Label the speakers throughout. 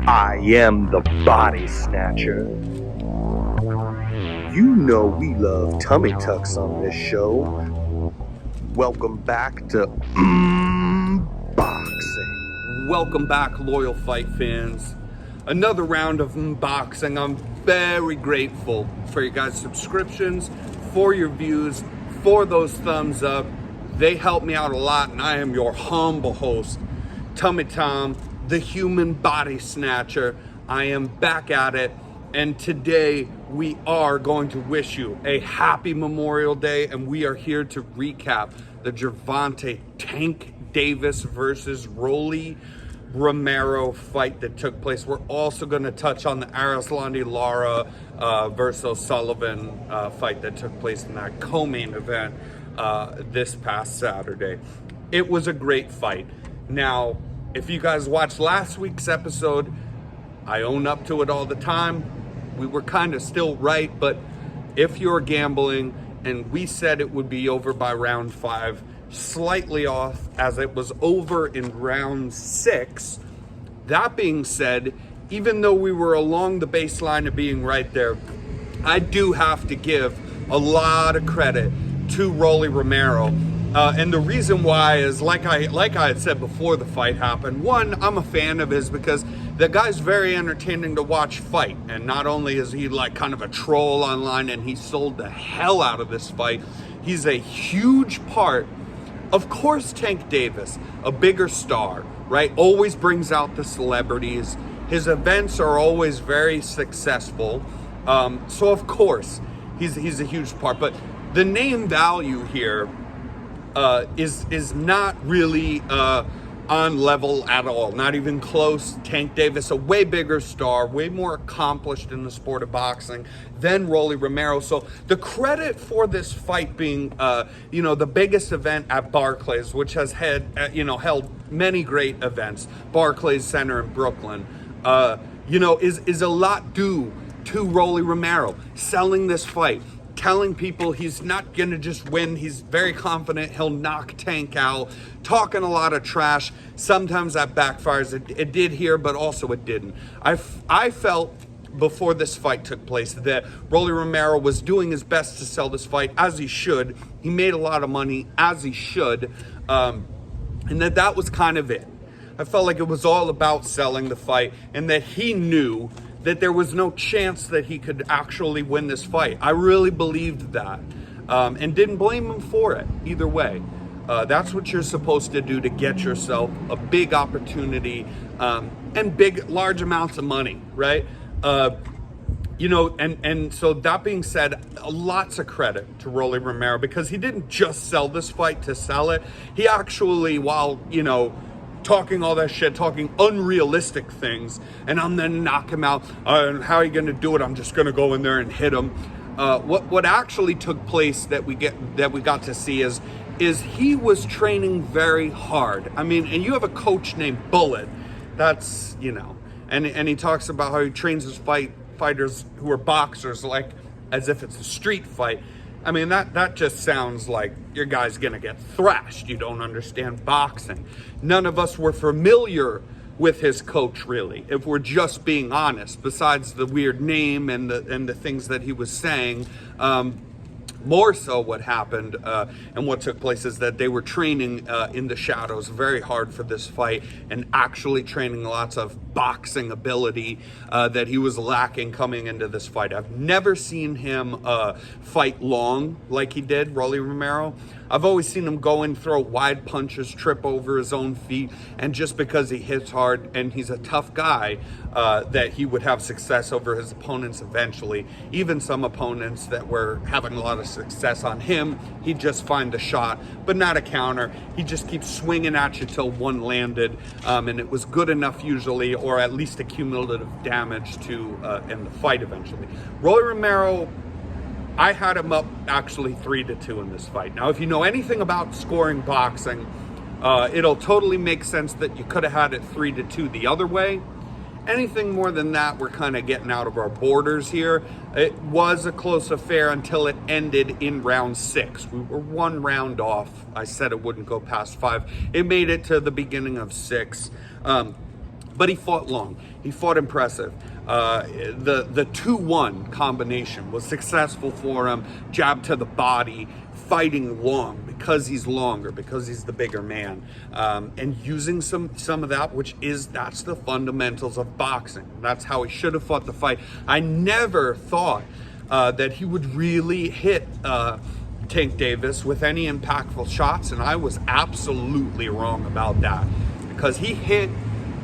Speaker 1: I am the body snatcher. You know we love tummy tucks on this show. Welcome back to Boxing.
Speaker 2: Welcome back, loyal fight fans. Another round of unboxing. I'm very grateful for your guys' subscriptions, for your views, for those thumbs up. They help me out a lot, and I am your humble host, Tummy Tom, the human body snatcher. I am back at it, and today we are going to wish you a happy Memorial Day, and we are here to recap the Gervonta Tank Davis versus Romero fight that took place. We're also going to touch on the Arislandi Lara versus Sullivan fight that took place in that co-main event this past Saturday. It was a great fight. Now, if you guys watched last week's episode, I own up to it all the time. We were kind of still right, but if you're gambling, and we said it would be over by round 5, slightly off as it was over in round 6. That being said, even though we were along the baseline of being right there, I do have to give a lot of credit to Rolly Romero. And the reason why is, like I had said before the fight happened, one, I'm a fan of his because the guy's very entertaining to watch fight. And not only is he like kind of a troll online, and he sold the hell out of this fight, he's a huge part. Of course, Tank Davis, a bigger star, right? Always brings out the celebrities. His events are always very successful. So of course, he's a huge part. But the name value here is not really on level at all, not even close. Tank Davis, a way bigger star, way more accomplished in the sport of boxing than Rolly Romero. So the credit for this fight being, the biggest event at Barclays, which has had, held many great events, Barclays Center in Brooklyn, is a lot due to Rolly Romero selling this fight, telling people he's not gonna just win. He's very confident he'll knock Tank out, talking a lot of trash. Sometimes that backfires. It did here, but also it didn't. I felt before this fight took place that Rolly Romero was doing his best to sell this fight, as he should. He made a lot of money, as he should, and that was kind of it. I felt like it was all about selling the fight, and that he knew that there was no chance that he could actually win this fight. I really believed that, and didn't blame him for it either way. That's what you're supposed to do to get yourself a big opportunity and large amounts of money, right? And so that being said, lots of credit to Rolly Romero, because he didn't just sell this fight to sell it. He actually, while, talking all that shit, talking unrealistic things, and I'm gonna knock him out. How are you gonna do it? I'm just gonna go in there and hit him. What actually took place that we got to see is he was training very hard. I mean, and you have a coach named Bullet. That's and he talks about how he trains his fighters who are boxers like as if it's a street fight. I mean, that just sounds like your guy's gonna get thrashed. You don't understand boxing. None of us were familiar with his coach, really, if we're just being honest, besides the weird name and the things that he was saying. More so what happened and what took place is that they were training in the shadows very hard for this fight, and actually training lots of boxing ability that he was lacking coming into this fight. I've never seen him fight long like he did, Rolly Romero. I've always seen him go and throw wide punches, trip over his own feet, and just because he hits hard and he's a tough guy, that he would have success over his opponents eventually. Even some opponents that were having a lot of success on him, he'd just find a shot, but not a counter. He just keeps swinging at you till one landed, and it was good enough usually, or at least a cumulative damage to end the fight eventually. Rolly Romero, I had him up actually 3-2 in this fight. Now, if you know anything about scoring boxing, it'll totally make sense that you could have had it 3-2 the other way. Anything more than that, we're kind of getting out of our borders here. It was a close affair until it ended in round 6. We were one round off. I said it wouldn't go past 5. It made it to the beginning of 6. But but he fought long. He fought impressive. The 2-1 combination was successful for him. Jab to the body, fighting long because he's longer, because he's the bigger man, and using some of that, that's the fundamentals of boxing. That's how he should have fought the fight. I never thought that he would really hit Tank Davis with any impactful shots, and I was absolutely wrong about that, because he hit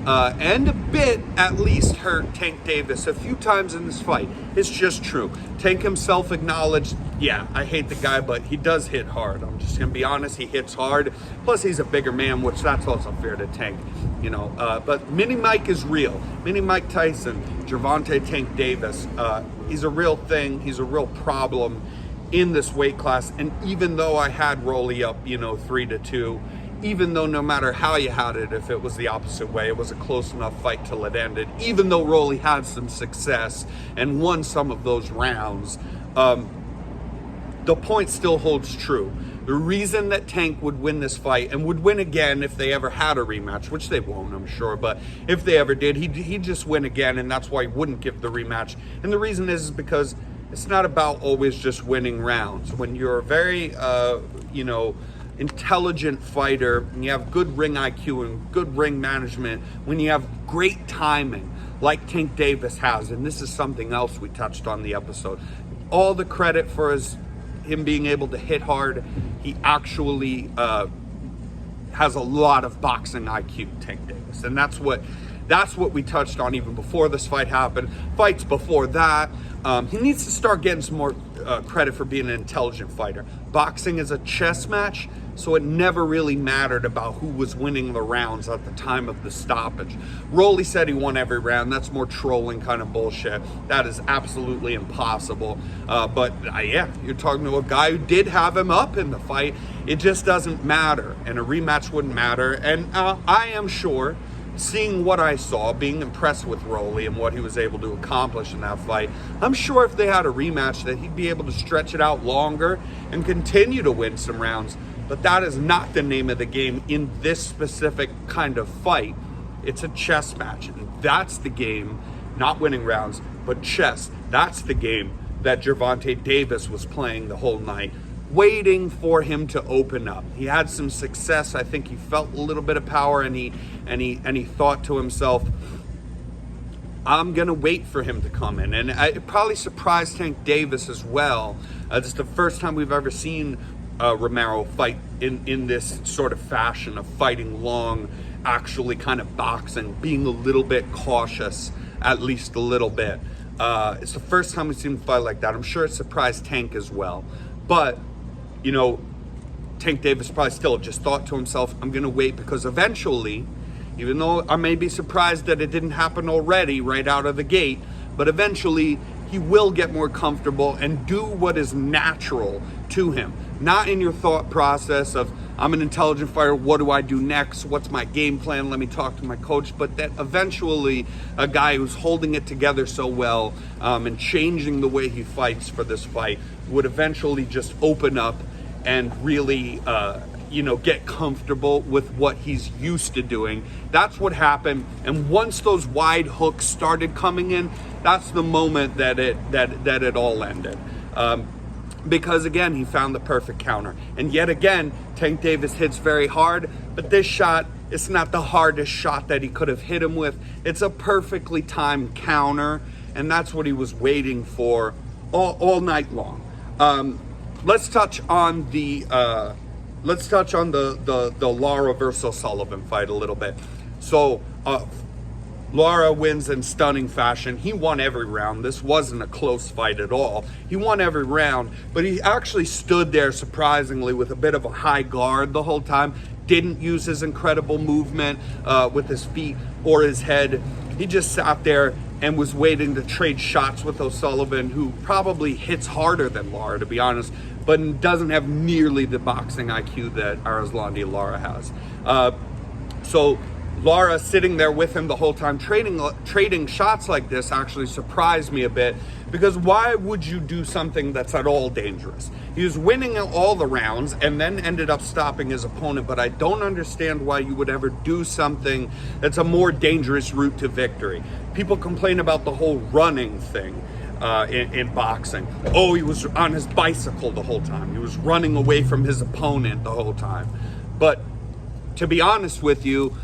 Speaker 2: and a bit at least hurt Tank Davis a few times in this fight. It's just true. Tank himself acknowledged, yeah, I hate the guy, but he does hit hard. I'm just gonna be honest, he hits hard. Plus he's a bigger man, which that's also fair to Tank, you know. But Mini Mike is real. Mini Mike Tyson, Gervonta Tank Davis, he's a real thing. He's a real problem in this weight class. And even though I had Rolly up, 3-2, even though no matter how you had it, if it was the opposite way, it was a close enough fight till it ended, even though Rolly had some success and won some of those rounds, the point still holds true. The reason that Tank would win this fight, and would win again if they ever had a rematch, which they won't, I'm sure, but if they ever did, he'd just win again, and that's why he wouldn't give the rematch. And the reason is because it's not about always just winning rounds. When you're a very, intelligent fighter, and you have good ring IQ and good ring management, when you have great timing like Tank Davis has, and this is something else we touched on the episode, all the credit for him being able to hit hard. He actually has a lot of boxing IQ, Tank Davis, and that's what we touched on even before this fight happened. Fights before that, he needs to start getting some more credit for being an intelligent fighter. Boxing is a chess match, so it never really mattered about who was winning the rounds at the time of the stoppage. Rolly said he won every round. That's more trolling kind of bullshit. That is absolutely impossible. But you're talking to a guy who did have him up in the fight. It just doesn't matter, and a rematch wouldn't matter. And I am sure, seeing what I saw, being impressed with Rolly and what he was able to accomplish in that fight, I'm sure if they had a rematch that he'd be able to stretch it out longer and continue to win some rounds. But that is not the name of the game in this specific kind of fight. It's a chess match, and that's the game, not winning rounds, but chess. That's the game that Gervonta Davis was playing the whole night, waiting for him to open up. He had some success. I think he felt a little bit of power, and he thought to himself, I'm gonna wait for him to come in. And it probably surprised Tank Davis as well. This is the first time we've ever seen Romero fight in this sort of fashion of fighting long, actually kind of boxing, being a little bit cautious, at least a little bit. It's the first time we've seen him fight like that. I'm sure it surprised Tank as well. But, Tank Davis probably still just thought to himself, I'm going to wait, because eventually, even though I may be surprised that it didn't happen already right out of the gate, but eventually he will get more comfortable and do what is natural to him. Not in your thought process of, I'm an intelligent fighter, what do I do next? What's my game plan? Let me talk to my coach. But that eventually a guy who's holding it together so well and changing the way he fights for this fight would eventually just open up and really, get comfortable with what he's used to doing. That's what happened. And once those wide hooks started coming in, that's the moment that it all ended. Because again, he found the perfect counter. And yet again, Tank Davis hits very hard, but this shot, it's not the hardest shot that he could have hit him with. It's a perfectly timed counter, and that's what he was waiting for all night long. Let's touch on the Lara versus Sullivan fight a little bit. So Lara wins in stunning fashion. He won every round. This wasn't a close fight at all. He won every round, but he actually stood there surprisingly with a bit of a high guard the whole time. Didn't use his incredible movement with his feet or his head. He just sat there and was waiting to trade shots with O'Sullivan, who probably hits harder than Lara, to be honest, but doesn't have nearly the boxing IQ that Arislandi Lara has. So Lara sitting there with him the whole time, trading shots like this actually surprised me a bit, because why would you do something that's at all dangerous? He was winning all the rounds and then ended up stopping his opponent, but I don't understand why you would ever do something that's a more dangerous route to victory. People complain about the whole running thing in boxing. Oh, he was on his bicycle the whole time. He was running away from his opponent the whole time. But to be honest with you,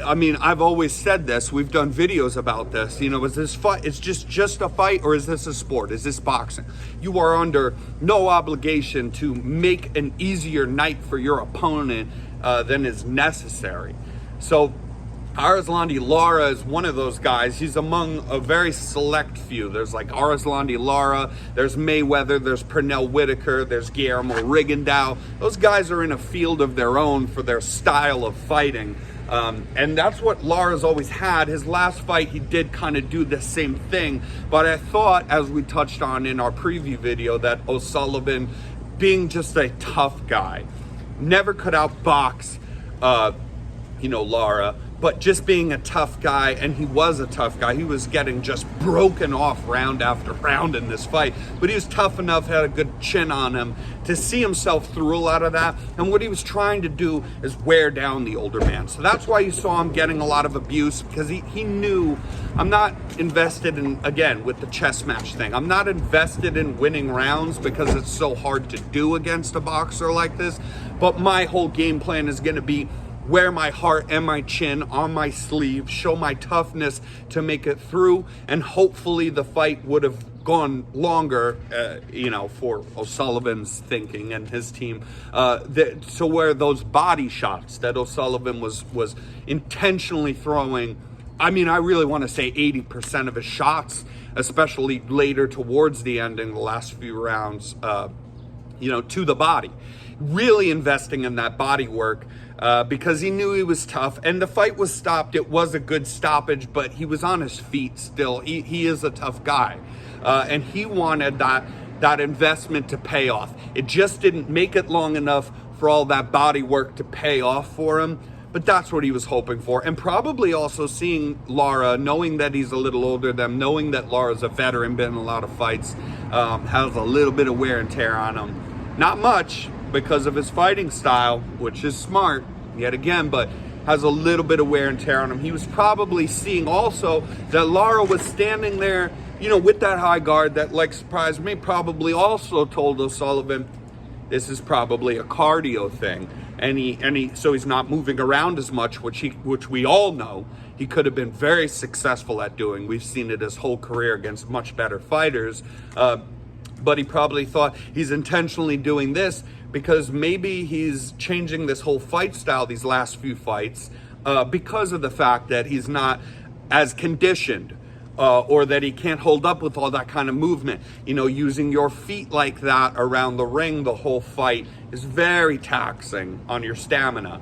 Speaker 2: I mean, I've always said this. We've done videos about this. You know, is this fight? It's just a fight, or is this a sport? Is this boxing? You are under no obligation to make an easier night for your opponent than is necessary. So Arislandi Lara is one of those guys. He's among a very select few. There's like Arislandi Lara, there's Mayweather, there's Pernell Whitaker, there's Guillermo Rigondeaux. Those guys are in a field of their own for their style of fighting. And that's what Lara's always had. His last fight, he did kind of do the same thing. But I thought, as we touched on in our preview video, that O'Sullivan, being just a tough guy, never could outbox, Lara, but just being a tough guy, and he was a tough guy. He was getting just broken off round after round in this fight, but he was tough enough, had a good chin on him to see himself through a lot of that. And what he was trying to do is wear down the older man. So that's why you saw him getting a lot of abuse, because he knew, I'm not invested in, again, with the chess match thing, I'm not invested in winning rounds because it's so hard to do against a boxer like this. But my whole game plan is going to be wear my heart and my chin on my sleeve, show my toughness to make it through, and hopefully the fight would have gone longer, for O'Sullivan's thinking and his team, so where those body shots that O'Sullivan was intentionally throwing, I mean, I really want to say 80% of his shots, especially later towards the end in the last few rounds, to the body. Really investing in that body work, because he knew he was tough, and the fight was stopped. It was a good stoppage, but he was on his feet still. He is a tough guy, and he wanted that investment to pay off. It just didn't make it long enough for all that body work to pay off for him, but that's what he was hoping for. And probably also seeing Lara, knowing that he's a little older than him, knowing that Lara's a veteran, been in a lot of fights, has a little bit of wear and tear on him. Not much, because of his fighting style, which is smart, yet again, but has a little bit of wear and tear on him. He was probably seeing also that Lara was standing there, with that high guard that, surprised me, probably also told O'Sullivan, this is probably a cardio thing. So he's not moving around as much, which we all know he could have been very successful at doing. We've seen it his whole career against much better fighters. But he probably thought he's intentionally doing this because maybe he's changing this whole fight style these last few fights because of the fact that he's not as conditioned, or that he can't hold up with all that kind of movement. Using your feet like that around the ring the whole fight is very taxing on your stamina.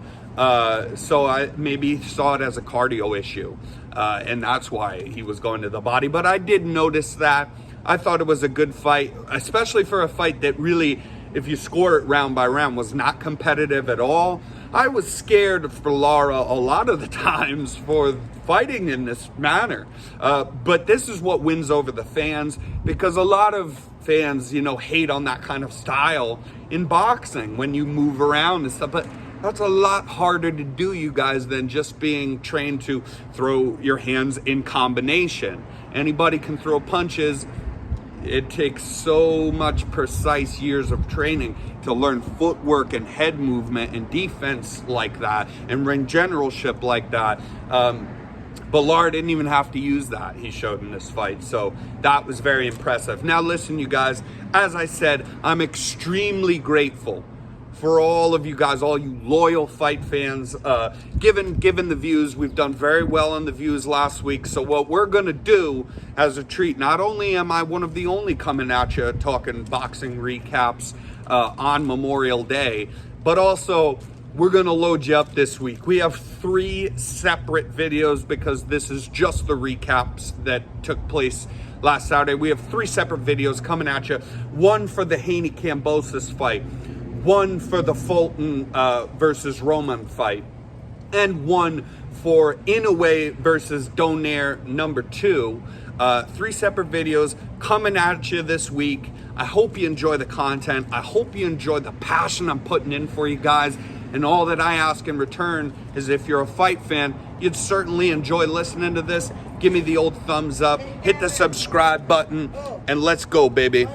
Speaker 2: So I maybe saw it as a cardio issue, and that's why he was going to the body. But I did notice that. I thought it was a good fight, especially for a fight that really, if you score it round by round, was not competitive at all. I was scared for Lara a lot of the times for fighting in this manner. But this is what wins over the fans, because a lot of fans, hate on that kind of style in boxing when you move around and stuff. But that's a lot harder to do, you guys, than just being trained to throw your hands in combination. Anybody can throw punches. It takes so much precise years of training to learn footwork and head movement and defense like that and ring generalship like that. But Lara didn't even have to use that, he showed in this fight. So that was very impressive. Now listen, you guys, as I said, I'm extremely grateful for all of you guys, all you loyal fight fans. Given the views, we've done very well on the views last week. So what we're gonna do as a treat, not only am I one of the only coming at you talking boxing recaps on Memorial Day, but also we're gonna load you up this week. We have 3 separate videos because this is just the recaps that took place last Saturday. We have 3 separate videos coming at you. One for the Haney Kambosos fight, one for the Fulton versus Roman fight, and one for Inouye versus Donaire number 2. 3 separate videos coming at you this week. I hope you enjoy the content. I hope you enjoy the passion I'm putting in for you guys. And all that I ask in return is, if you're a fight fan, you'd certainly enjoy listening to this. Give me the old thumbs up, hit the subscribe button, and let's go, baby.